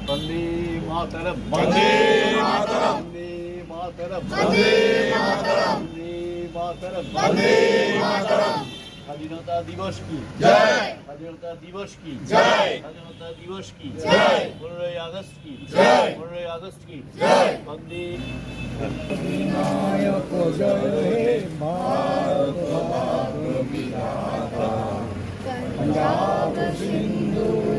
বন্দে মাতরম, বন্দে মাতরম, বন্দে মাতরম, বন্দে মাতরম, বন্দে মাতরম, বন্দে মাতরম। স্বাধীনতা দিবস কি জয়, স্বাধীনতা দিবস কি জয়, স্বাধীনতা দিবস কি জয়, 15ই আগস্ট কি জয়, 15ই আগস্ট কি জয়। বন্দে বিনায়ক জয় হে ভারত ভাগ্য বিধাতা पंजाब सिंधु